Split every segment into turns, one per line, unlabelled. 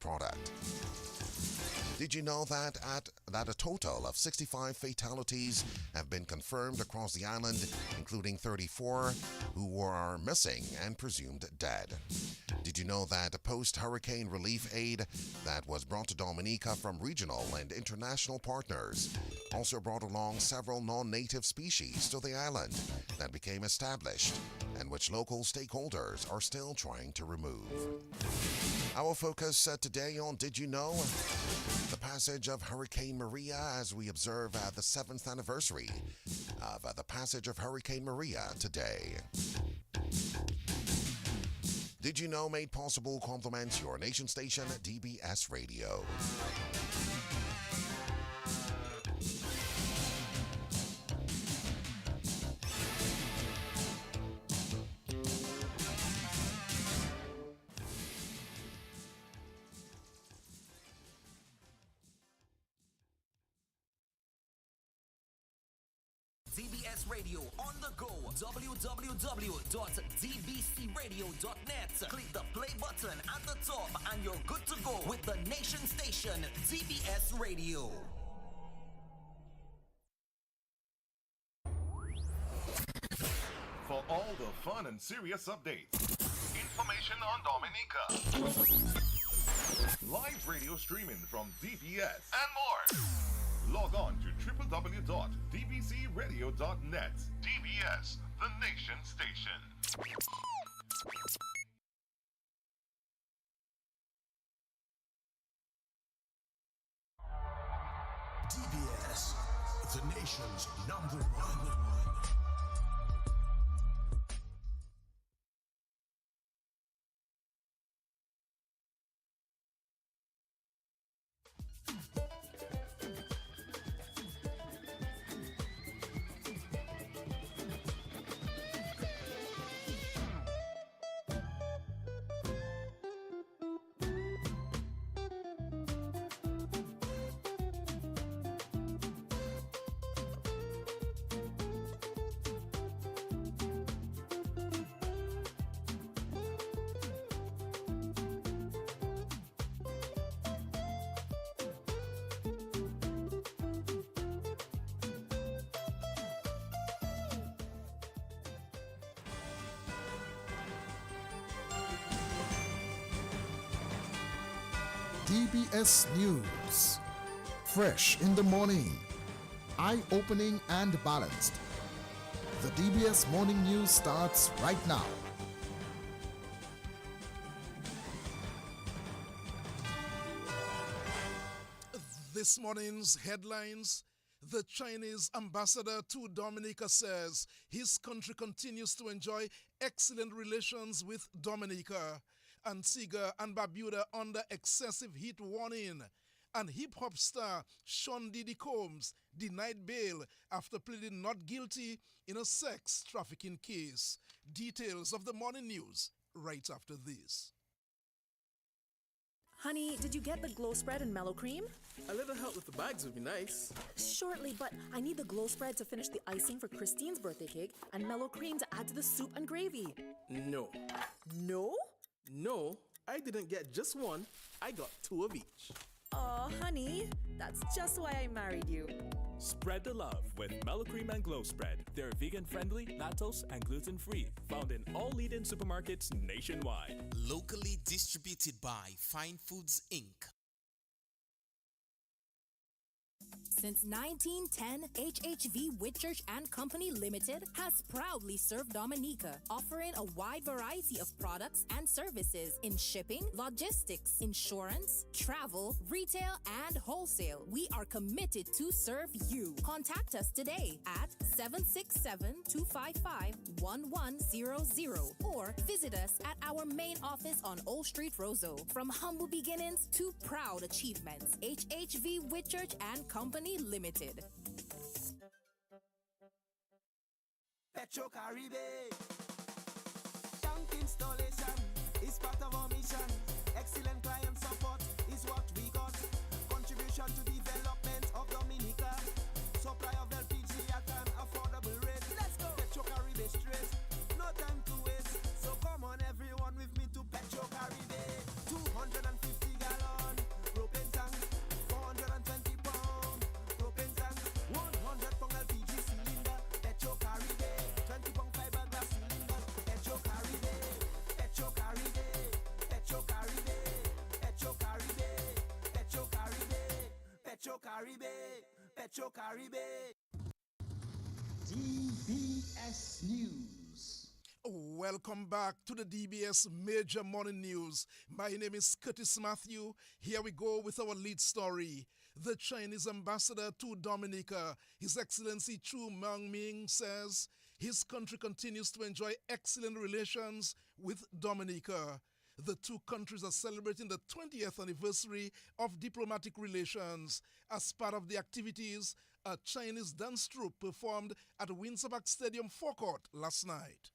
product. Did you know that a total of 65 fatalities have been confirmed across the island, including 34 who are missing and presumed dead? Did you know that a post-hurricane relief aid that was brought to Dominica from regional and international partners also brought along several non-native species to the island that became established and which local stakeholders are still trying to remove? Our focus today on Did You Know? The passage of Hurricane Maria as we observe the 7th anniversary of the passage of Hurricane Maria today. Did You Know made possible compliments your nation station DBS Radio.
DBS Radio on the go. www.dbcradio.net. Click the play button at the top and you're good to go with the nation station DBS Radio.
For all the fun and serious updates, information on Dominica, live radio streaming from DBS, and more. Log on to www.dbcradio.net. DBS, the nation station.
DBS, the nation's number one.
DBS News. Fresh in the morning. Eye-opening and balanced. The DBS Morning News starts right now.
This morning's headlines. The Chinese ambassador to Dominica says his country continues to enjoy excellent relations with Dominica. Antigua and Barbuda under excessive heat warning. And hip-hop star Sean Diddy Combs denied bail after pleading not guilty in a sex trafficking case. Details of the morning news right after this.
Honey, did you get the glow spread and mellow cream?
A little help with the bags would be nice.
Shortly, but I need the glow spread to finish the icing for Christine's birthday cake and mellow cream to add to the soup and gravy.
No.
No?
No, I didn't get just one. I got two of each.
Aw, honey, that's just why I married you.
Spread the love with Mellow Cream and Glow Spread. They're vegan-friendly, lactose, and gluten-free. Found in all leading supermarkets nationwide.
Locally distributed by Fine Foods, Inc.
Since 1910, HHV Whitchurch and Company Limited has proudly served Dominica, offering a wide variety of products and services in shipping, logistics, insurance, travel, retail, and wholesale. We are committed to serve you. Contact us today at 767-255-1100 or visit us at our main office on Old Street, Roseau. From humble beginnings to proud achievements, HHV Whitchurch and Company Limited.
Petro Caribe. Tank installation is part of our mission. Excellent client support is what we got. Contribution to development of Dominica. Supply of LPG at an affordable rate. Let's go. Petro Caribe straight. No time to waste. So come on everyone with me to Petro Caribe. 250 gallons. Caribe, Petro Caribe.
DBS News.
Welcome back to the DBS Major Morning News. My name is Curtis Matthew. Here we go with our lead story. The Chinese ambassador to Dominica, His Excellency Chu Meng-ming, says his country continues to enjoy excellent relations with Dominica. The two countries are celebrating the 20th anniversary of diplomatic relations. As part of the activities, a Chinese dance troupe performed at Windsor Park Stadium forecourt last night.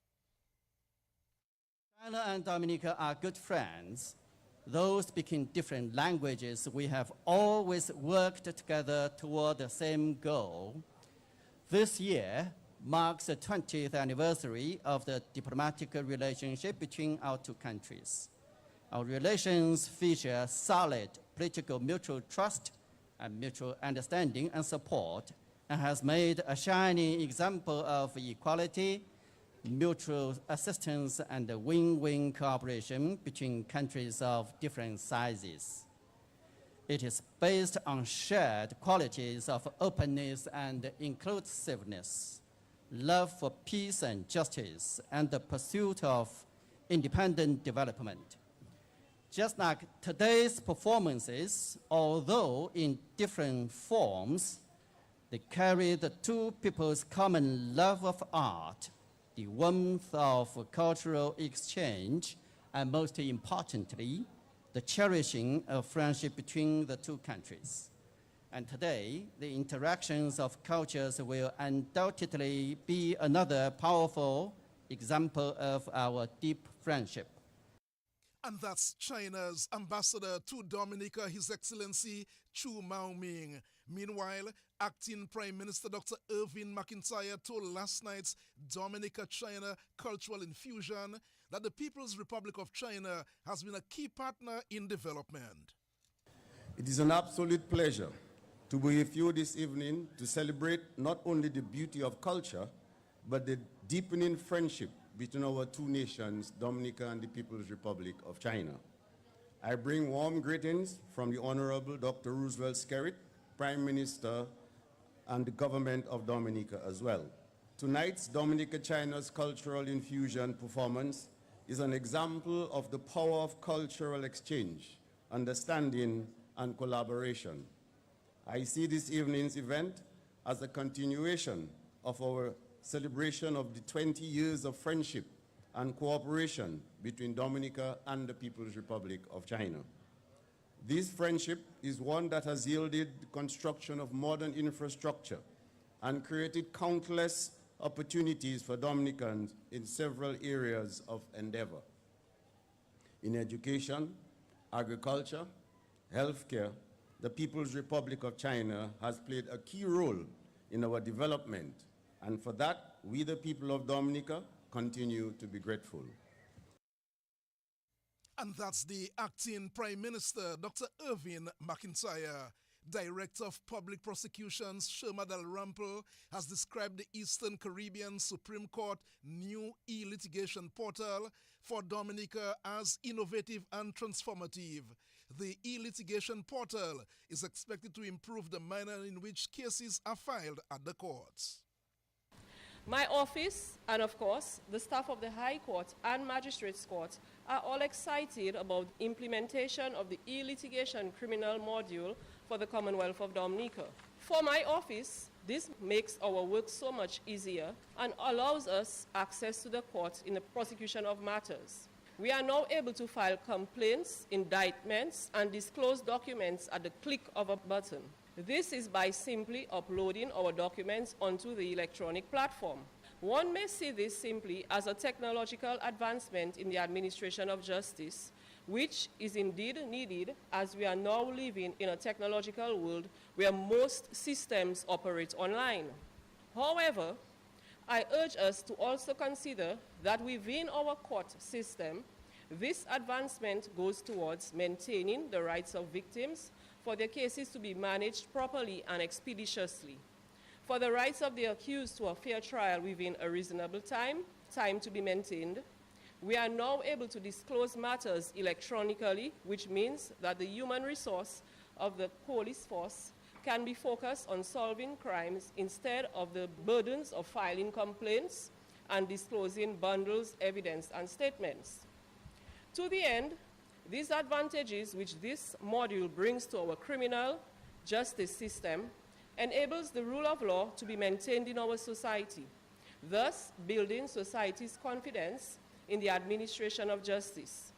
China and Dominica are good friends. Though speaking different languages, we have always worked together toward the same goal. This year marks the 20th anniversary of the diplomatic relationship between our two countries. Our relations feature solid political mutual trust and mutual understanding and support, and has made a shining example of equality, mutual assistance, and win-win cooperation between countries of different sizes. It is based on shared qualities of openness and inclusiveness, love for peace and justice, and the pursuit of independent development. Just like today's performances, although in different forms, they carry the two people's common love of art, the warmth of cultural exchange, and most importantly, the cherishing of friendship between the two countries. And today, the interactions of cultures will undoubtedly be another powerful example of our deep friendship.
And that's China's ambassador to Dominica, His Excellency Chu Meng-ming. Meanwhile, Acting Prime Minister Dr. Irving McIntyre told last night's Dominica-China Cultural Infusion that the People's Republic of China has been a key partner in development.
It is an absolute pleasure to be with you this evening to celebrate not only the beauty of culture, but the deepening friendship between our two nations, Dominica and the People's Republic of China. I bring warm greetings from the Honorable Dr. Roosevelt Skerrit, Prime Minister, and the government of Dominica as well. Tonight's Dominica-China's Cultural Infusion performance is an example of the power of cultural exchange, understanding, and collaboration. I see this evening's event as a continuation of our celebration of the 20 years of friendship and cooperation between Dominica and the People's Republic of China. This friendship is one that has yielded the construction of modern infrastructure and created countless opportunities for Dominicans in several areas of endeavor. In education, agriculture, healthcare, the People's Republic of China has played a key role in our development, and for that, we, the people of Dominica, continue to be grateful.
And that's the Acting Prime Minister, Dr. Irving McIntyre. Director of Public Prosecutions, Sherma Dalrymple, has described the Eastern Caribbean Supreme Court new e-litigation portal for Dominica as innovative and transformative. The e-litigation portal is expected to improve the manner in which cases are filed at the courts.
My office and, of course, the staff of the High Court and Magistrates Court are all excited about the implementation of the e-litigation criminal module for the Commonwealth of Dominica. For my office, this makes our work so much easier and allows us access to the court in the prosecution of matters. We are now able to file complaints, indictments, and disclose documents at the click of a button. This is by simply uploading our documents onto the electronic platform. One may see this simply as a technological advancement in the administration of justice, which is indeed needed as we are now living in a technological world where most systems operate online. However, I urge us to also consider that within our court system, this advancement goes towards maintaining the rights of victims for their cases to be managed properly and expeditiously, for the rights of the accused to a fair trial within a reasonable time to be maintained. We are now able to disclose matters electronically, which means that the human resource of the police force can be focused on solving crimes instead of the burdens of filing complaints and disclosing bundles, evidence, and statements. To the end, these advantages which this module brings to our criminal justice system enables the rule of law to be maintained in our society, thus building society's confidence in the administration of justice.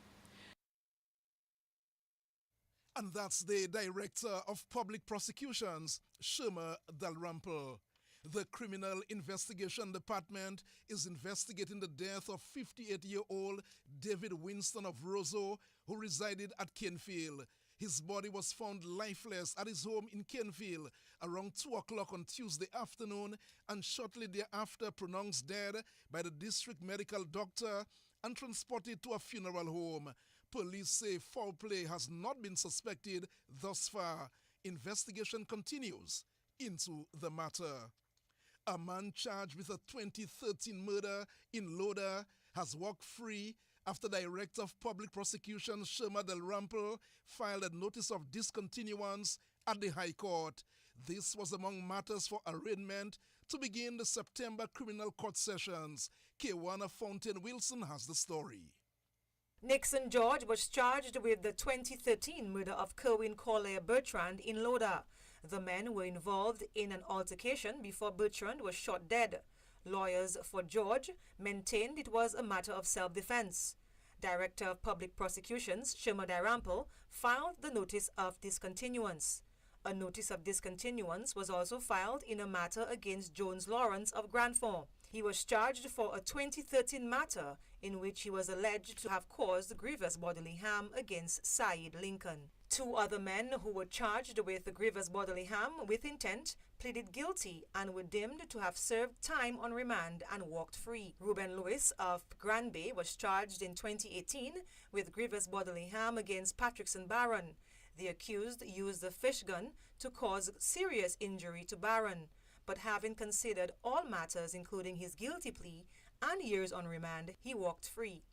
And that's the Director of Public Prosecutions, Shema Dalrymple. The Criminal Investigation Department is investigating the death of 58-year-old David Winston of Roseau, who resided at Canefield. His body was found lifeless at his home in Canefield around 2 o'clock on Tuesday afternoon and shortly thereafter pronounced dead by the district medical doctor and transported to a funeral home. Police say foul play has not been suspected thus far. Investigation continues into the matter. A man charged with a 2013 murder in Loda has walked free after Director of Public Prosecution Shema Dalrymple filed a notice of discontinuance at the High Court. This was among matters for arraignment to begin the September criminal court sessions. Kewana Fountain Wilson has the story.
Nixon George was charged with the 2013 murder of Kerwin Corlair Bertrand in Loda. The men were involved in an altercation before Bertrand was shot dead. Lawyers for George maintained it was a matter of self-defense. Director of Public Prosecutions, Shema Dalrymple, filed the notice of discontinuance. A notice of discontinuance was also filed in a matter against Jones Lawrence of Grandford. He was charged for a 2013 matter in which he was alleged to have caused grievous bodily harm against Saeed Lincoln. 2 other men who were charged with grievous bodily harm with intent pleaded guilty and were deemed to have served time on remand and walked free. Reuben Lewis of Grand Bay was charged in 2018 with grievous bodily harm against Patrickson Barron. The accused used a fish gun to cause serious injury to Barron, but having considered all matters including his guilty plea and years on remand, he walked free.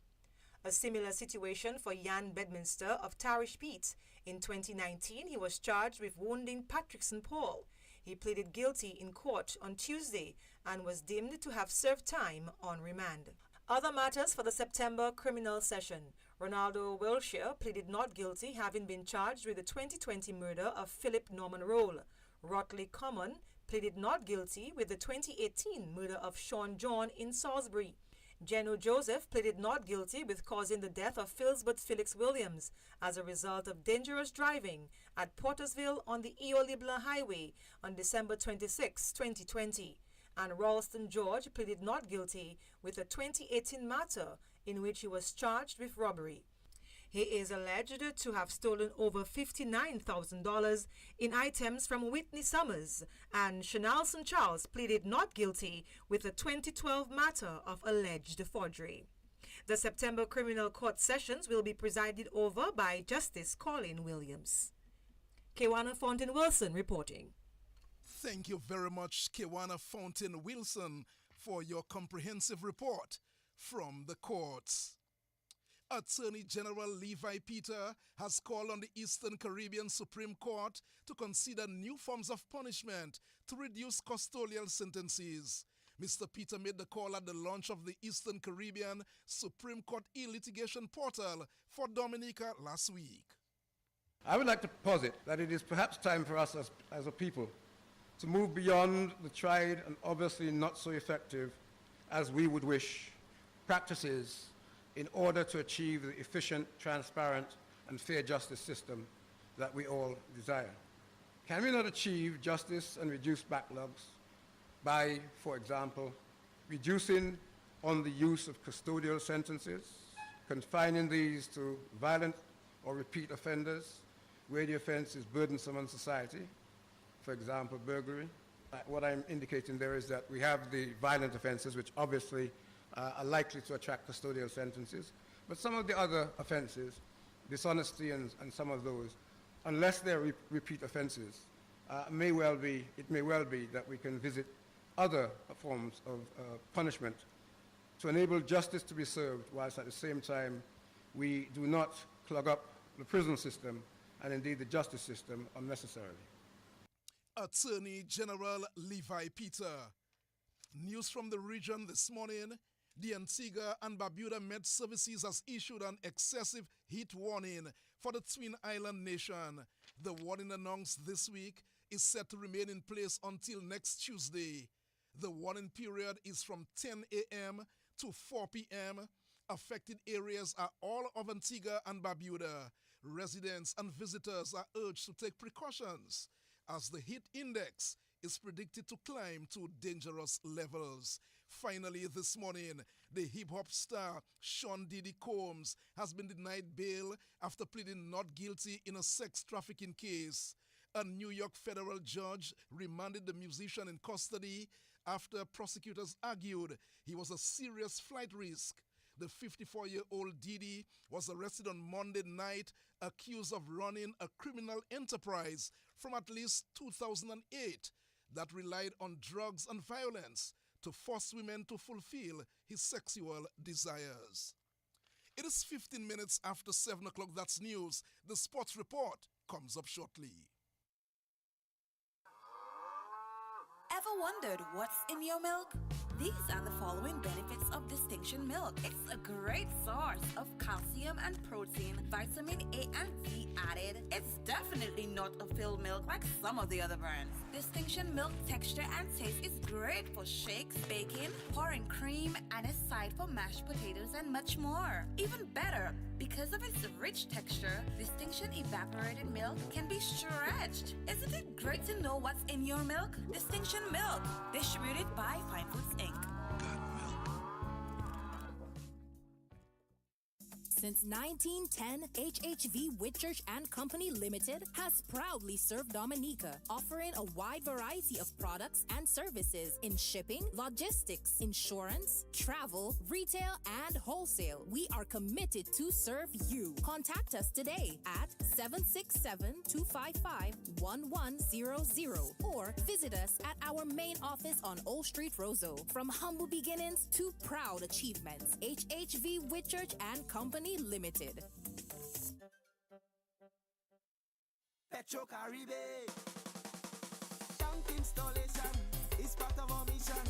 A similar situation for Jan Bedminster of Tarish Peat. In 2019, he was charged with wounding Patrickson Paul. He pleaded guilty in court on Tuesday and was deemed to have served time on remand. Other matters for the September criminal session. Ronaldo Wilshire pleaded not guilty, having been charged with the 2020 murder of Philip Norman Roll. Rotley Common pleaded not guilty with the 2018 murder of Sean John in Salisbury. Geno Joseph pleaded not guilty with causing the death of Philsbert Felix Williams as a result of dangerous driving at Portersville on the Eolibla Highway on December 26, 2020. And Ralston George pleaded not guilty with a 2018 matter in which he was charged with robbery. He is alleged to have stolen over $59,000 in items from Whitney Summers, and Shanalson Charles pleaded not guilty with a 2012 matter of alleged forgery. The September criminal court sessions will be presided over by Justice Colin Williams. Kewana Fountain Wilson reporting.
Thank you very much, Kewana Fountain Wilson, for your comprehensive report from the courts. Attorney General Levi Peter has called on the Eastern Caribbean Supreme Court to consider new forms of punishment to reduce custodial sentences. Mr. Peter made the call at the launch of the Eastern Caribbean Supreme Court e-litigation portal for Dominica last week.
I would like to posit that it is perhaps time for us as a people to move beyond the tried and obviously not so effective as we would wish practices in order to achieve the efficient, transparent, and fair justice system that we all desire. Can we not achieve justice and reduce backlogs by, for example, reducing on the use of custodial sentences, confining these to violent or repeat offenders, where the offense is burdensome on society, for example, burglary? What I'm indicating there is that we have the violent offenses, which obviously are likely to attract custodial sentences. But some of the other offenses, dishonesty and some of those, unless they're repeat offenses, it may well be that we can visit other forms of punishment to enable justice to be served, whilst at the same time we do not clog up the prison system and indeed the justice system unnecessarily.
Attorney General Levi Peter. News from the region this morning. The Antigua and Barbuda Met Services has issued an excessive heat warning for the Twin Island nation. The warning announced this week is set to remain in place until next Tuesday. The warning period is from 10 a.m. to 4 p.m. Affected areas are all of Antigua and Barbuda. Residents and visitors are urged to take precautions as the heat index is predicted to climb to dangerous levels. Finally, this morning, the hip-hop star Sean Diddy Combs has been denied bail after pleading not guilty in a sex trafficking case. A New York federal judge remanded the musician in custody after prosecutors argued he was a serious flight risk. The 54-year-old Diddy was arrested on Monday night, accused of running a criminal enterprise from at least 2008 that relied on drugs and violence to force women to fulfill his sexual desires. It is 15 minutes after 7 o'clock. That's news. The sports report comes up shortly.
Ever wondered what's in your milk? These are the following benefits of Distinction Milk. It's a great source of calcium and protein, vitamin A and D added. It's definitely not a filled milk like some of the other brands. Distinction Milk texture and taste is great for shakes, baking, pouring cream, and is side for mashed potatoes and much more. Even better, because of its rich texture, Distinction Evaporated Milk can be stretched. Isn't it great to know what's in your milk? Distinction Milk, distributed by Fine Foods Inc.
Since 1910, HHV Whitchurch and Company Limited has proudly served Dominica, offering a wide variety of products and services in shipping, logistics, insurance, travel, retail, and wholesale. We are committed to serve you. Contact us today at 767-255-1100 or visit us at our main office on Old Street, Roseau. From humble beginnings to proud achievements, HHV Whitchurch and Company Limited.
Petro Caribe. Tank installation is part of our mission.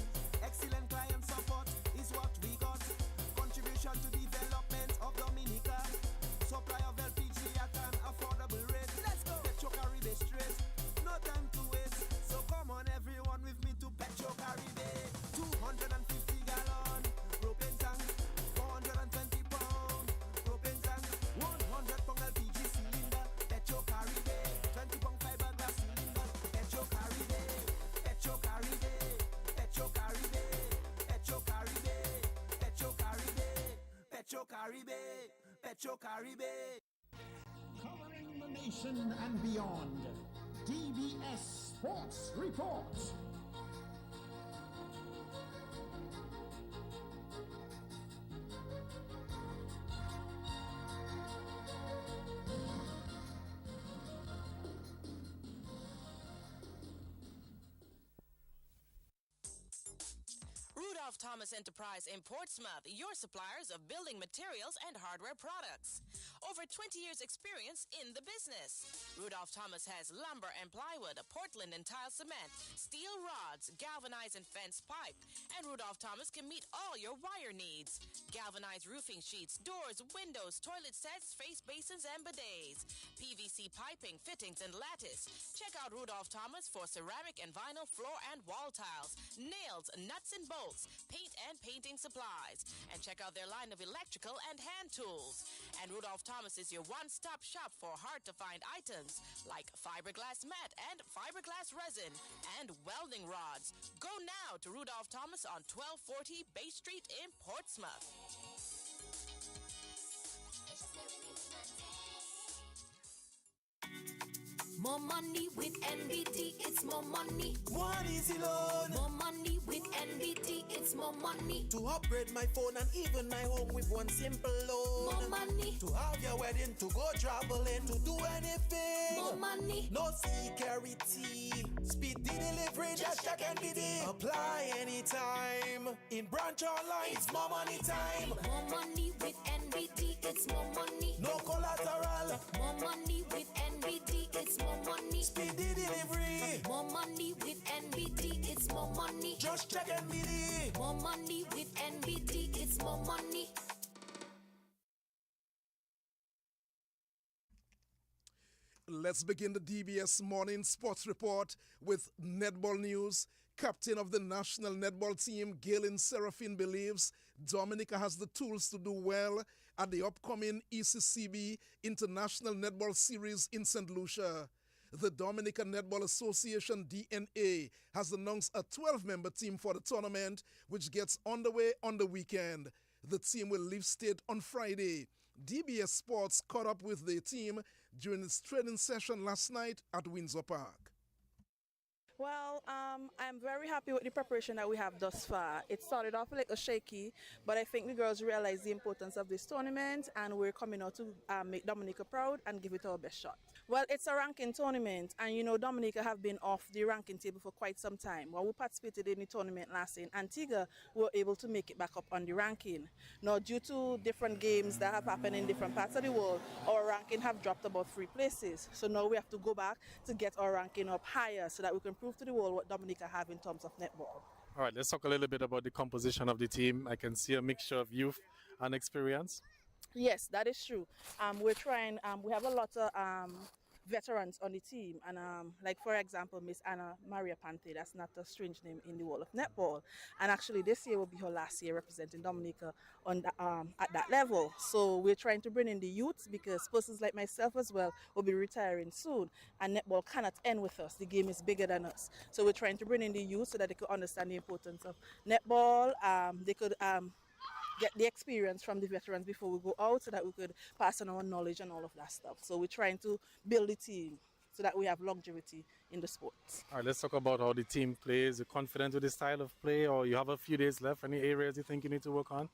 Excellent client support is what we got. Contribution to development of Dominica. Supply of LPG at an affordable rate. Let's go. Petro Caribe straight. No time to waste. So come on everyone with me to Petro Caribe. 250 gallon propane tank. 420 pound propane tank. 100 pound LPG cylinder. Petro Caribe. 20 pound fiberglass cylinder. Petro Caribe. Petro Caribe. Petro Caribe. Petro Caribe. Petro Caribe. Petro Caribe. Petro Caribe.
Covering the nation and beyond. DBS Sports Report.
Rudolph Thomas Enterprise in Portsmouth, your suppliers of building materials and hardware products. Over 20 years experience in the business. Rudolph Thomas has lumber and plywood, Portland and tile cement, steel rods, galvanized and fenced pipe. And Rudolph Thomas can meet all your wire needs. Galvanized roofing sheets, doors, windows, toilet sets, face basins and bidets. PVC piping, fittings and lattice. Check out Rudolph Thomas for ceramic and vinyl floor and wall tiles, nails, nuts and bolts, paint and painting supplies. And check out their line of electrical and hand tools. And Rudolph Thomas is your one-stop shop for hard-to-find items like fiberglass mat and fiberglass resin and welding rods. Go now to Rudolph Thomas on 1240 Bay Street in Portsmouth.
More money with NBT, it's more money.
One easy loan.
More money with NBT, it's more money.
To upgrade my phone and even my home with one simple loan.
More money.
To have your wedding, to go traveling, to do anything.
More money.
No security. Speed the delivery, just check NBT. Apply anytime. In branch online, it's more money time.
More money with NBT, it's more money.
No collateral.
More money with NBT, it's more money.
Speedy delivery.
More More money with NBT, it's more money.
Just check NBT.
More money with NBT, it's more money.
Let's begin the DBS Morning Sports Report with netball news. Captain of the national netball team, Galen Seraphine, believes Dominica has the tools to do well at the upcoming ECCB International Netball Series in St. Lucia. The Dominica Netball Association, DNA, has announced a 12-member team for the tournament, which gets underway on the weekend. The team will leave state on Friday. DBS Sports caught up with the team during its training session last night at Windsor Park.
Well, I'm very happy with the preparation that we have thus far. It started off a little shaky, but I think the girls realize the importance of this tournament, and we're coming out to make Dominica proud and give it our best shot. Well, it's a ranking tournament, and you know Dominica have been off the ranking table for quite some time. When we participated in the tournament last year in Antigua, we were able to make it back up on the ranking. Now, due to different games that have happened in different parts of the world, our ranking have dropped about 3 places. So now we have to go back to get our ranking up higher so that we can prove to the world what Dominica have in terms of netball.
All right, let's talk a little bit about the composition of the team. I can see a mixture of youth and experience.
Yes, that is true. We're trying, we have a lot of veterans on the team, and like for example Miss Anna Maria Pante, that's not a strange name in the world of netball, and actually this year will be her last year representing Dominica on the, at that level. So we're trying to bring in the youths because persons like myself as well will be retiring soon, and netball cannot end with us. The game is bigger than us, so we're trying to bring in the youth so that they could understand the importance of netball. They could get the experience from the veterans before we go out so that we could pass on our knowledge and all of that stuff. So we're trying to build the team so that we have longevity in the sport.
All right, let's talk about how the team plays. You're confident with the style of play, or you have a few days left? Any areas you think you need to work on?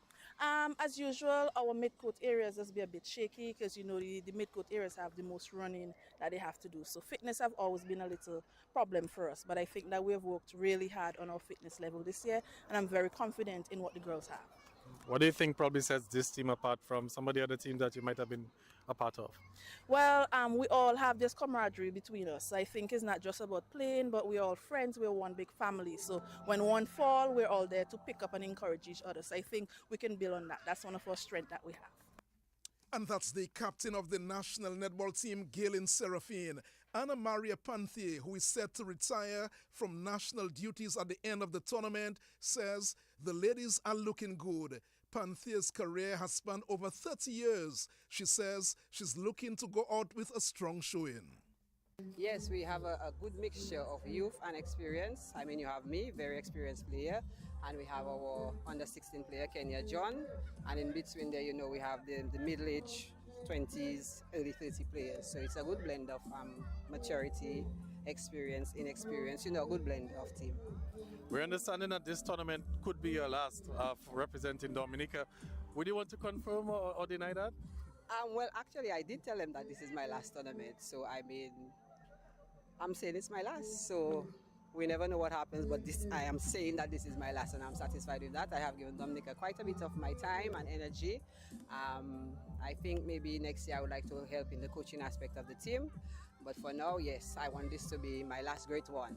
As usual, our mid-court areas has been a bit shaky because you know the mid-court areas have the most running that they have to do. So fitness have always been a little problem for us, but I think that we have worked really hard on our fitness level this year, and I'm very confident in what the girls have.
What do you think probably sets this team apart from some of the other teams that you might have been a part of?
Well, we all have this camaraderie between us. I think it's not just about playing, but we're all friends. We're one big family. So when one fall, we're all there to pick up and encourage each other. So I think we can build on that. That's one of our strengths that we have.
And that's the captain of the national netball team, Galen Seraphine. Anna Maria Panthe, who is set to retire from national duties at the end of the tournament, says the ladies are looking good. Panthe's career has spanned over 30 years. She says she's looking to go out with a strong showing.
Yes, we have a good mixture of youth and experience. I mean, you have me, very experienced player, and we have our under-16 player, Kenya John, and in between there, you know, we have the middle-aged 20s, early 30 players. So it's a good blend of maturity, experience, inexperience, you know, a good blend of team.
We're understanding that this tournament could be your last representing Dominica. Would you want to confirm or deny that?
Well, actually, I did tell them that this is my last tournament. So, I mean, I'm saying it's my last. So, we never know what happens, but I am saying that this is my last, and I'm satisfied with that. I have given Dominica quite a bit of my time and energy. I think maybe next year I would like to help in the coaching aspect of the team. But for now, yes, I want this to be my last great one.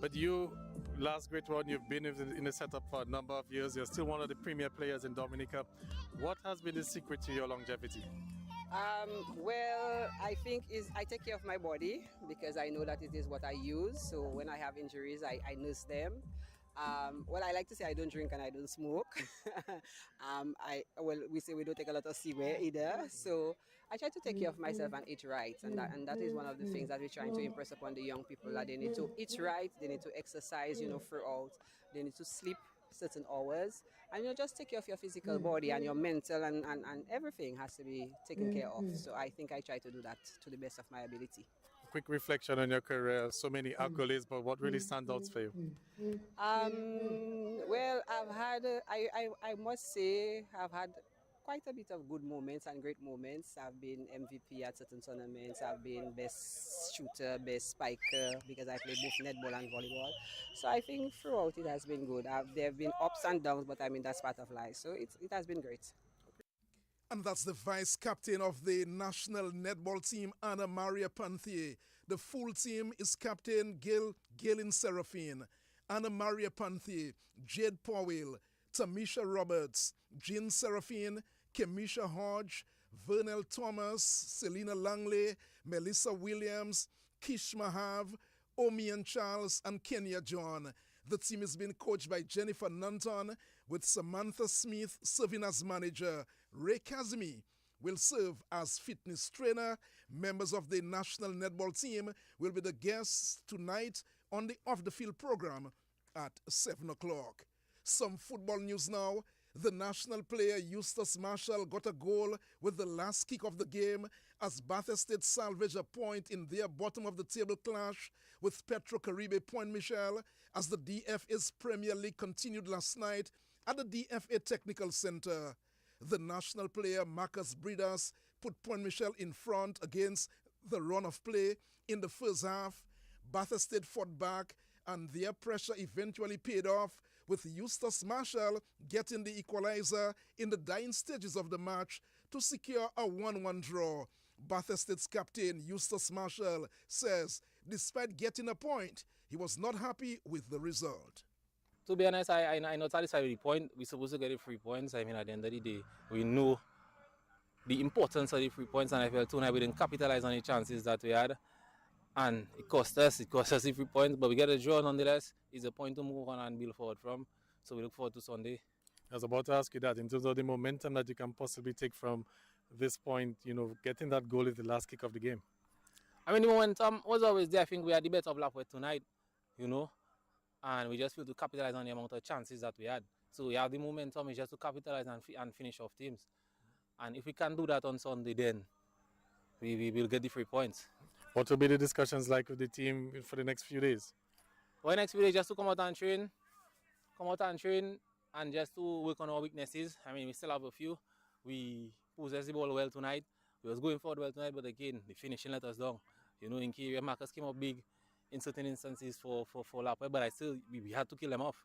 But you, last great one, you've been in the setup for a number of years. You're still one of the premier players in Dominica. What has been the secret to your longevity?
Well, I think I take care of my body because I know that it is what I use. So when I have injuries, I nurse them. Well, I like to say I don't drink and I don't smoke. We say we don't take a lot of cigarette either. So I try to take care of myself and eat right. And that is one of the things that we're trying to impress upon the young people, that they need to eat right, they need to exercise, you know, throughout. They need to sleep certain hours. And, you know, just take care of your physical body, and your mental and everything has to be taken care of. So I think I try to do that to the best of my ability.
Quick reflection on your career, so many accolades, but what really stands out for you?
Well, I must say I've had quite a bit of good moments and great moments. I've been MVP at certain tournaments. I've been best shooter, best spiker, because I play both netball and volleyball. So I think throughout it has been good. There have been ups and downs, but I mean, that's part of life. So it has been great.
And that's the vice captain of the national netball team, Anna Maria Panthier. The full team is Captain Galen Seraphine, Anna Maria Panthier, Jade Powell, Tamisha Roberts, Jean Seraphine, Kemisha Hodge, Vernell Thomas, Selena Langley, Melissa Williams, Kish Mahav, Omian Charles, and Kenya John. The team is being coached by Jennifer Nanton, with Samantha Smith serving as manager. Ray Kazimi will serve as fitness trainer. Members of the national netball team will be the guests tonight on the off-the-field program at 7 o'clock. Some football news now. The national player Eustace Marshall got a goal with the last kick of the game as Bath Estate salvaged a point in their bottom-of-the-table clash with Petro Caribe Point Michel as the DFA's Premier League continued last night at the DFA Technical Center. The national player Marcus Bridas put Point Michel in front against the run of play in the first half. Bath Estate fought back and their pressure eventually paid off, with Eustace Marshall getting the equalizer in the dying stages of the match to secure a 1-1 draw. Bath Estate's captain Eustace Marshall says despite getting a point, he was not happy with the result.
To be honest, I'm not satisfied with the point. We're supposed to get the 3 points. I mean, at the end of the day, we know the importance of the 3 points, and I felt tonight we didn't capitalize on the chances that we had. And it cost us the 3 points, but we get a draw nonetheless. It's a point to move on and build forward from. So we look forward to Sunday.
I was about to ask you that, in terms of the momentum that you can possibly take from this point, getting that goal is the last kick of the game.
I mean, the momentum was always there. I think we had the better of Lapwet tonight, and we just feel to capitalize on the amount of chances that we had. So we have the momentum, is just to capitalize and finish off teams. And if we can do that on Sunday, then we will get the 3 points.
What will be the discussions like with the team for the next few days?
Well, next few days, just to come out and train, and just to work on our weaknesses. I mean, we still have a few. We possessed the ball well tonight. We was going forward well tonight, but again, the finishing let us down. In key area, Marcus came up big in certain instances for Lapwet, but we had to kill them off.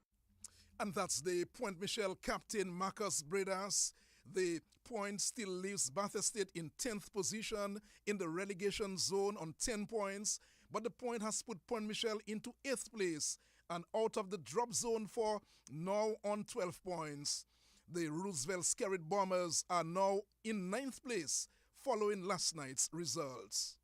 And that's the Point Michel captain, Marcus Bredas. The point still leaves Bath Estate in 10th position in the relegation zone on 10 points, but the point has put Point Michel into 8th place and out of the drop zone for now on 12 points. The Roosevelt Skerrit Bombers are now in 9th place following last night's results.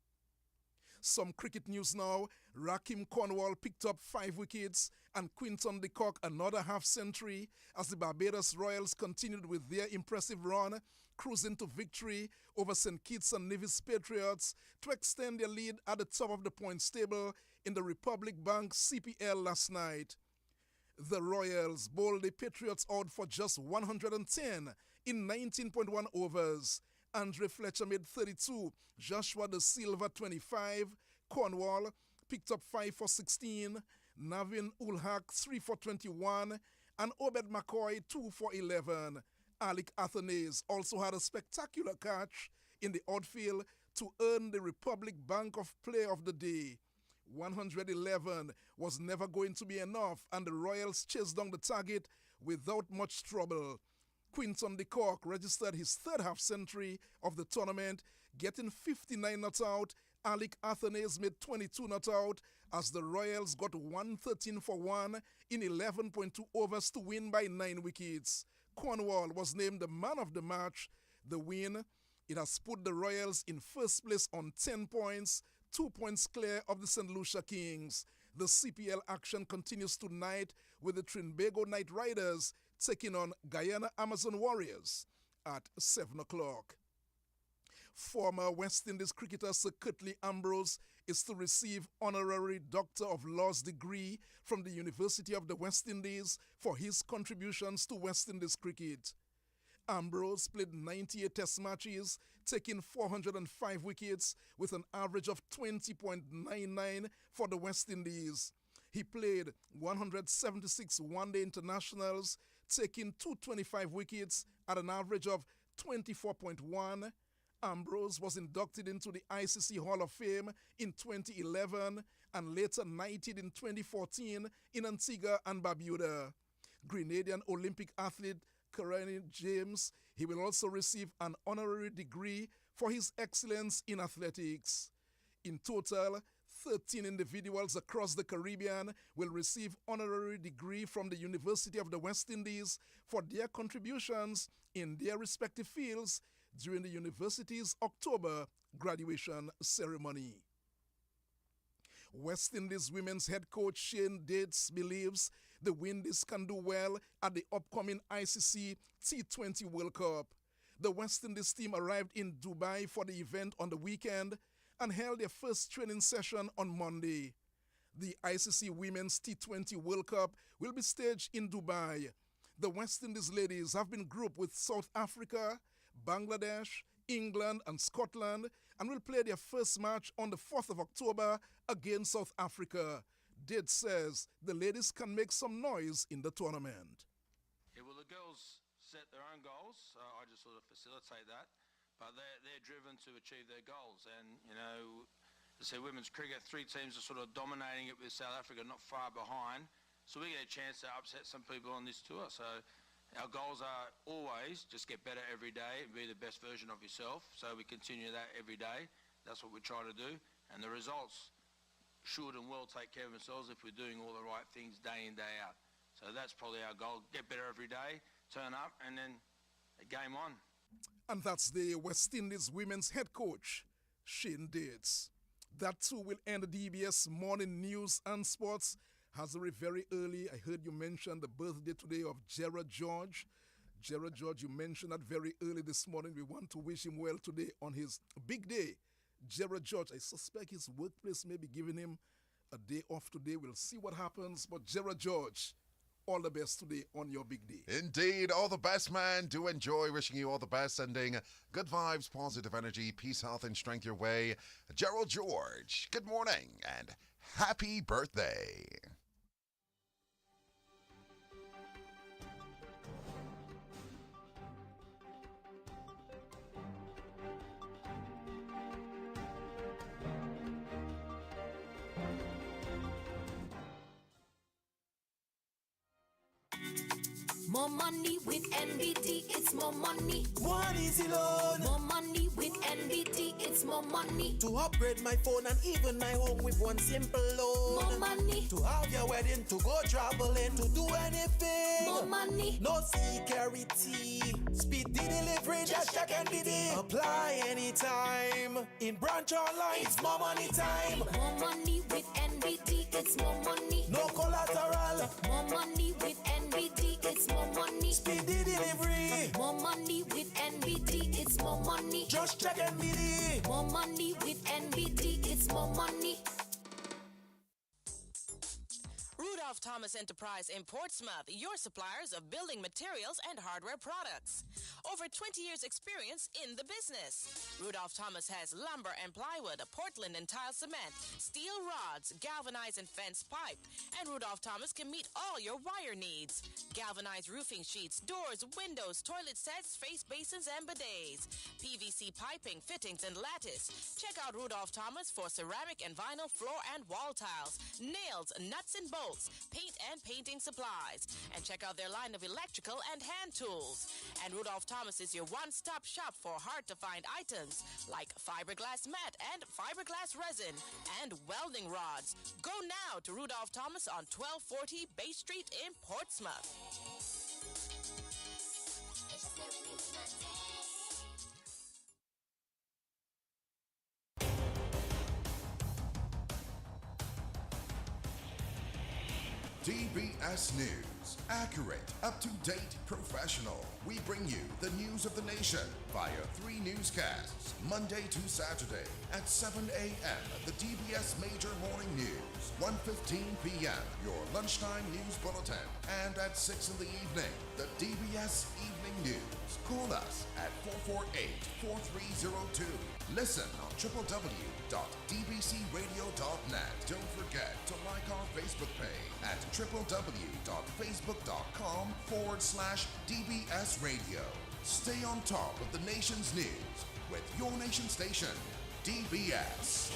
Some cricket news now. Rakim Cornwall picked up 5 wickets and Quinton de Kock another half-century as the Barbados Royals continued with their impressive run, cruising to victory over St. Kitts and Nevis Patriots to extend their lead at the top of the points table in the Republic Bank CPL last night. The Royals bowled the Patriots out for just 110 in 19.1 overs. Andre Fletcher made 32, Joshua De Silva 25, Cornwall picked up 5 for 16, Navin Ulhak 3 for 21, and Obed McCoy 2 for 11. Alec Athanaze also had a spectacular catch in the outfield to earn the Republic Bank of Player of the Day. 111 was never going to be enough, and the Royals chased down the target without much trouble. Quinton de Kock registered his 3rd half-century of the tournament, getting 59 not out. Alec Athanaze made 22 not out as the Royals got 113 for 1 in 11.2 overs to win by 9 wickets. Cornwall was named the man of the match. The win, it has put the Royals in 1st place on 10 points, 2 points clear of the St. Lucia Kings. The CPL action continues tonight with the Trinbago Knight Riders taking on Guyana Amazon Warriors at 7 o'clock. Former West Indies cricketer Sir Curtly Ambrose is to receive honorary Doctor of Laws degree from the University of the West Indies for his contributions to West Indies cricket. Ambrose played 98 test matches, taking 405 wickets with an average of 20.99 for the West Indies. He played 176 one-day internationals, taking 225 wickets at an average of 24.1. Ambrose was inducted into the ICC Hall of Fame in 2011 and later knighted in 2014 in Antigua and Barbuda. Grenadian Olympic athlete Karine James He will also receive an honorary degree for his excellence in athletics. In total, 13 individuals across the Caribbean will receive honorary degree from the University of the West Indies for their contributions in their respective fields during the university's October graduation ceremony. West Indies women's head coach Shane Dates believes the Windies can do well at the upcoming ICC T20 World Cup. The West Indies team arrived in Dubai for the event on the weekend and held their first training session on Monday. The ICC Women's T20 World Cup will be staged in Dubai. The West Indies ladies have been grouped with South Africa, Bangladesh, England and Scotland and will play their first match on the 4th of October against South Africa. Did says the ladies can make some noise in the tournament.
Yeah, well, the girls set their own goals. I just sort of facilitate that. But they're driven to achieve their goals. And, you know, to say women's cricket, 3 teams are sort of dominating it with South Africa, not far behind. So we get a chance to upset some people on this tour. So our goals are always just get better every day and be the best version of yourself. So we continue that every day. That's what we try to do. And the results should and will take care of themselves if we're doing all the right things day in, day out. So that's probably our goal. Get better every day, turn up, and then a game on.
And that's the West Indies women's head coach, Shane Dates. That too will end the DBS morning news and sports. Hazari, very early, I heard you mention the birthday today of Gerard George. Gerard George, you mentioned that very early this morning. We want to wish him well today on his big day. Gerard George, I suspect his workplace may be giving him a day off today. We'll see what happens. But Gerard George, all the best today on your big day.
Indeed, all the best, man. Do enjoy. Wishing you all the best. Sending good vibes, positive energy, peace, health, and strength your way. Gerald George, good morning and happy birthday.
More money with NBT, it's more money.
One easy loan.
More money with NBT, it's more money.
To upgrade my phone and even my home with one simple loan.
More money.
To have your wedding, to go traveling, to do anything.
More money.
No security. Speedy delivery, just check NBT. Apply anytime. In branch online, it's more money time.
More money with NBT, it's more money.
No collateral.
More money with NBT, it's more money.
Speedy delivery.
More money with NBT, it's more money.
Just check NBT.
More money with NBT, it's more money.
Rudolph Thomas Enterprise in Portsmouth, your suppliers of building materials and hardware products. Over 20 years experience in the business. Rudolph Thomas has lumber and plywood, Portland and tile cement, steel rods, galvanized and fence pipe. And Rudolph Thomas can meet all your wire needs. Galvanized roofing sheets, doors, windows, toilet sets, face basins and bidets. PVC piping, fittings and lattice. Check out Rudolph Thomas for ceramic and vinyl floor and wall tiles, nails, nuts and bolts, paint and painting supplies. And check out their line of electrical and hand tools. And Rudolph Thomas is your one-stop shop for hard-to-find items like fiberglass mat and fiberglass resin and welding rods. Go now to Rudolph Thomas on 1240 Bay Street in Portsmouth.
DBS News. Accurate, up-to-date, professional. We bring you the news of the nation via 3 newscasts, Monday to Saturday at 7 a.m. The DBS Major Morning News, 1:15 p.m. Your lunchtime news bulletin, and at 6 in the evening, the DBS Evening News. Call us at 448-4302. Listen on www.dbcradio.net. Don't forget to like our Facebook page at www.facebook.com/DBS Radio. Stay on top of the nation's news with your nation station, DBS.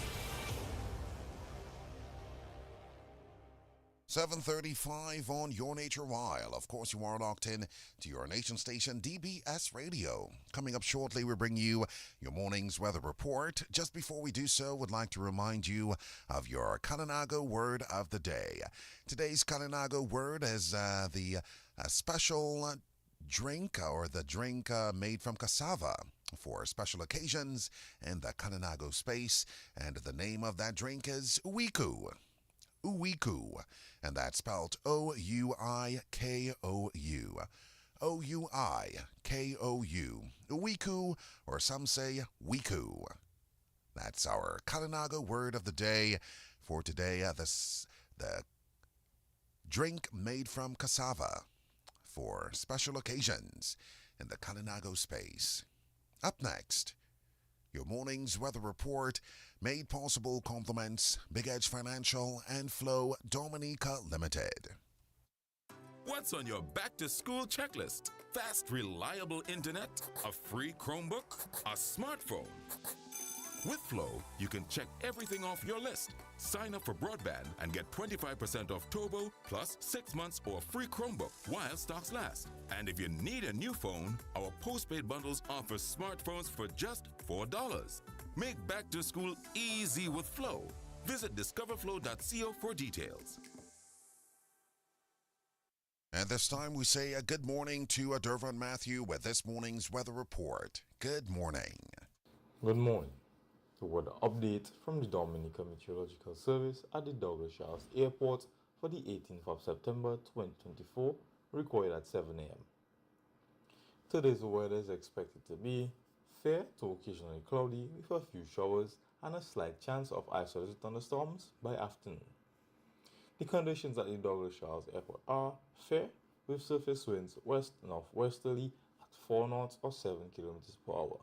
7:35 on Your Nature While. Of course, you are locked in to your nation station, DBS Radio. Coming up shortly, we bring you your morning's weather report. Just before we do so, would like to remind you of your Kalinago word of the day. Today's Kalinago word is the special drink, or the drink made from cassava for special occasions in the Kalinago space. And the name of that drink is Uiku. Uiku, and that's spelled O-U-I-K-O-U. O-U-I-K-O-U. Uiku, or some say Wiku. That's our Kalinago word of the day for today. The drink made from cassava for special occasions in the Kalinago space. Up next, your morning's weather report, made possible compliments Big Edge Financial and Flow Dominica Limited.
What's on your back-to-school checklist? Fast, reliable internet, a free Chromebook, a smartphone. With Flow, you can check everything off your list. Sign up for broadband and get 25% off Turbo plus 6 months or a free Chromebook while stocks last. And if you need a new phone, our postpaid bundles offer smartphones for just $4. Make back to school easy with Flow. Visit discoverflow.co for details.
And this time we say a good morning to Dervon Matthew with this morning's weather report. Good morning.
Good morning. The weather update from the Dominica Meteorological Service at the Douglas Charles Airport for the 18th of September 2024, recorded at 7 a.m. Today's weather is expected to be fair to occasionally cloudy with a few showers and a slight chance of isolated thunderstorms by afternoon. The conditions at the Douglas Charles Airport are fair with surface winds west-northwesterly at 4 knots or 7 kilometers per hour.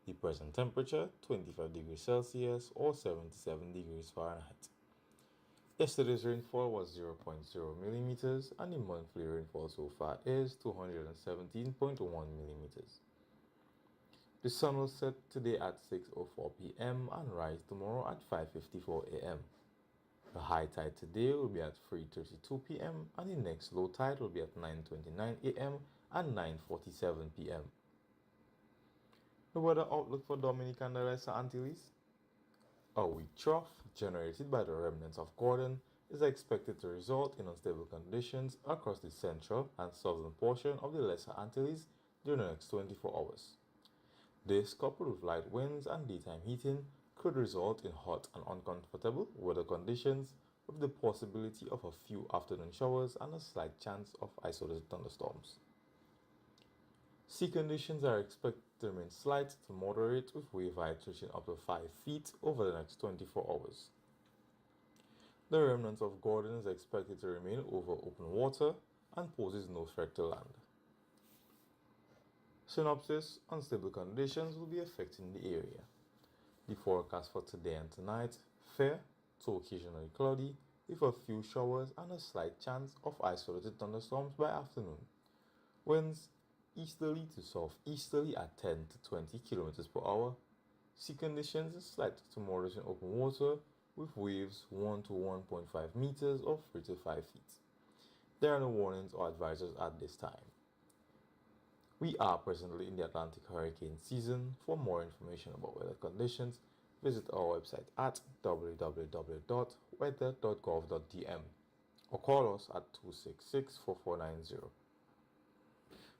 The present temperature, 25 degrees Celsius or 77 degrees Fahrenheit. Yesterday's rainfall was 0.0 millimeters and the monthly rainfall so far is 217.1 millimeters. The sun will set today at 6:04 p.m. and rise tomorrow at 5:54 a.m. The high tide today will be at 3:32 p.m. and the next low tide will be at 9:29 a.m. and 9:47 p.m. The weather outlook for Dominica and the Lesser Antilles. A weak trough generated by the remnants of Gordon is expected to result in unstable conditions across the central and southern portion of the Lesser Antilles during the next 24 hours. This, coupled with light winds and daytime heating, could result in hot and uncomfortable weather conditions with the possibility of a few afternoon showers and a slight chance of isolated thunderstorms. Sea conditions are expected to remain slight to moderate with wave height reaching up to 5 feet over the next 24 hours. The remnants of Gordon is expected to remain over open water and poses no threat to land. Synopsis: unstable conditions will be affecting the area. The forecast for today and tonight: fair to occasionally cloudy with a few showers and a slight chance of isolated thunderstorms by afternoon. Winds easterly to southeasterly at 10 to 20 km per hour. Sea conditions is slight to moderate in open water with waves 1 to 1.5 meters or 3 to 5 feet. There are no warnings or advisories at this time. We are presently in the Atlantic hurricane season. For more information about weather conditions, visit our website at www.weather.gov.dm or call us at 266-4490.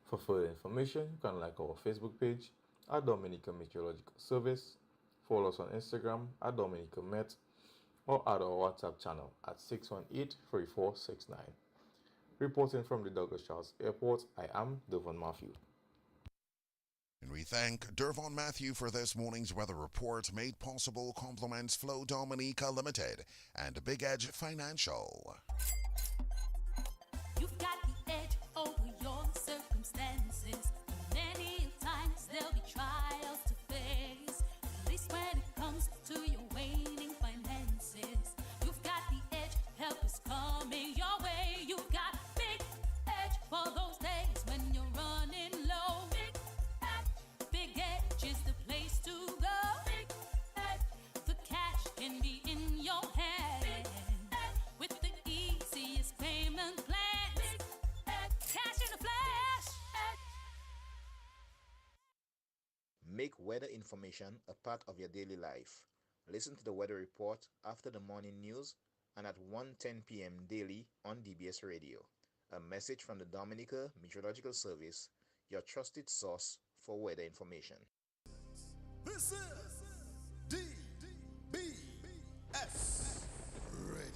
For further information, you can like our Facebook page at Dominica Meteorological Service, follow us on Instagram at Dominica Met, or add our WhatsApp channel at 618-3469. Reporting from the Douglas Charles Airport, I am Dervon Matthew.
And we thank Dervon Matthew for this morning's weather report, made possible compliments Flow Dominica Limited and Big Edge Financial.
You've got the edge over your circumstances. Many times there'll be trials to face, at least when it comes to your waning finances. You've got the edge, help is coming your way. You've got Big Edge for those days when you're running low. Big Edge is the place to go. Big Edge, the cash can be in your hand with the easiest
Make weather information a part of your daily life. Listen to the weather report after the morning news and at 1:10 p.m. daily on DBS Radio. A message from the Dominica Meteorological Service, your trusted source for weather information.
This is DBS Radio.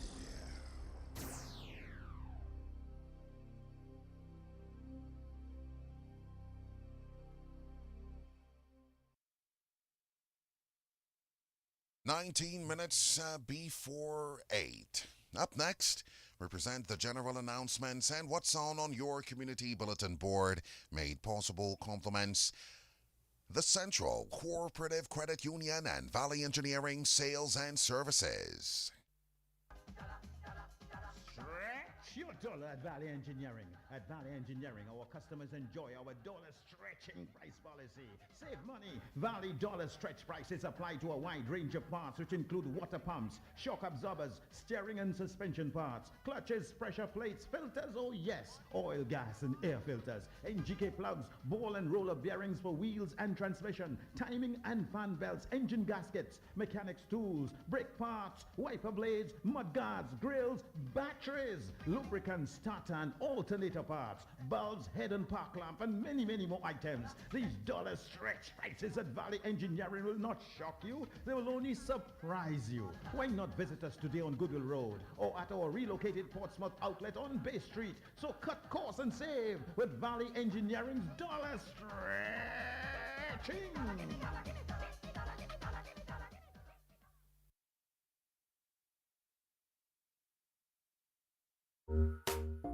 19 minutes before 8. Up next, we present the general announcements and what's on your community bulletin board, made possible compliments the Central Cooperative Credit Union and Valley Engineering Sales and Services.
Stretch your dollar at Valley Engineering. At Valley Engineering, our customers enjoy our dollar stretching price policy. Save money. Valley dollar stretch prices apply to a wide range of parts, which include water pumps, shock absorbers, steering and suspension parts, clutches, pressure plates, filters, oh yes, oil, gas, and air filters, NGK plugs, ball and roller bearings for wheels and transmission, timing and fan belts, engine gaskets, mechanics tools, brake parts, wiper blades, mud guards, grills, batteries, lubricants, starter and alternator parts, bulbs, head and park lamp, and many, many more items. These dollar stretch prices at Valley Engineering will not shock you. They will only surprise you. Why not visit us today on Goodwill Road or at our relocated Portsmouth outlet on Bay Street? So cut costs and save with Valley Engineering's dollar stretching.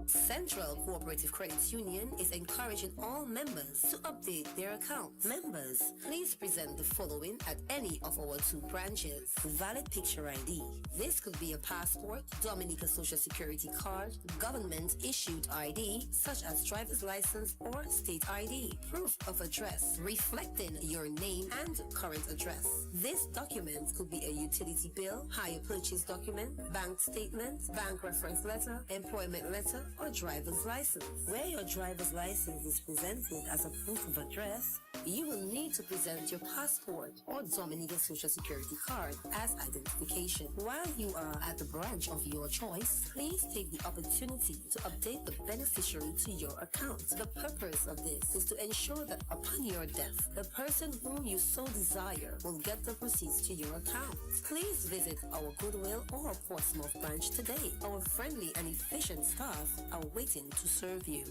Central Cooperative Credit Union is encouraging all members to update their accounts. Members, please present the following at any of our 2 branches. Valid picture ID. This could be a passport, Dominica Social Security card, government-issued ID, such as driver's license or state ID. Proof of address, reflecting your name and current address. This document could be a utility bill, hire purchase document, bank statement, bank reference letter, employment letter, or driver's license. Where your driver's license is presented as a proof of address, you will need to present your passport or Dominica Social Security card as identification. While you are at the branch of your choice, please take the opportunity to update the beneficiary to your account. The purpose of this is to ensure that upon your death, the person whom you so desire will get the proceeds to your account. Please visit our Goodwill or Portsmouth branch today. Our friendly and efficient staff are waiting to serve you.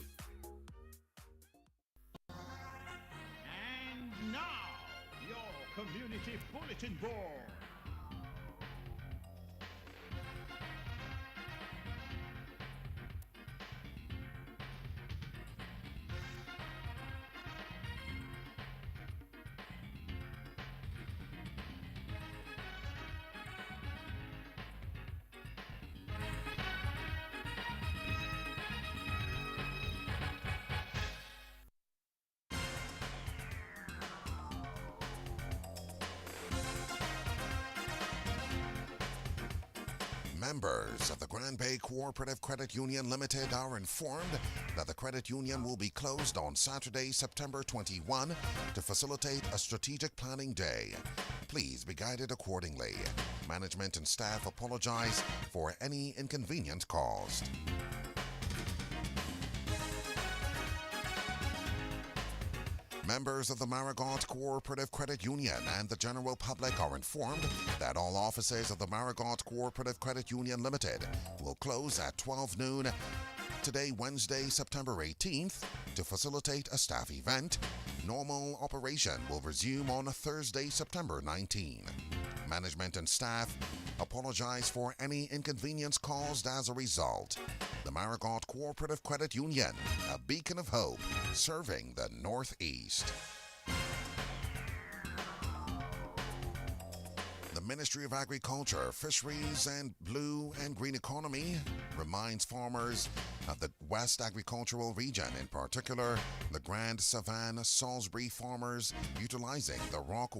And now, your community bulletin board.
Members of the Grand Bay Cooperative Credit Union Limited are informed that the credit union will be closed on Saturday, September 21 to facilitate a strategic planning day. Please be guided accordingly. Management and staff apologize for any inconvenience caused. Members of the Marigot Cooperative Credit Union and the general public are informed that all offices of the Marigot Cooperative Credit Union Limited will close at 12 noon today, Wednesday, September 18th, to facilitate a staff event. Normal operation will resume on Thursday, September 19. Management and staff apologize for any inconvenience caused as a result. The Marigot Cooperative Credit Union, a beacon of hope, serving the Northeast. The Ministry of Agriculture, Fisheries, and Blue and Green Economy reminds farmers of the West Agricultural Region, in particular the Grand Savannah Salisbury farmers, utilizing the Rock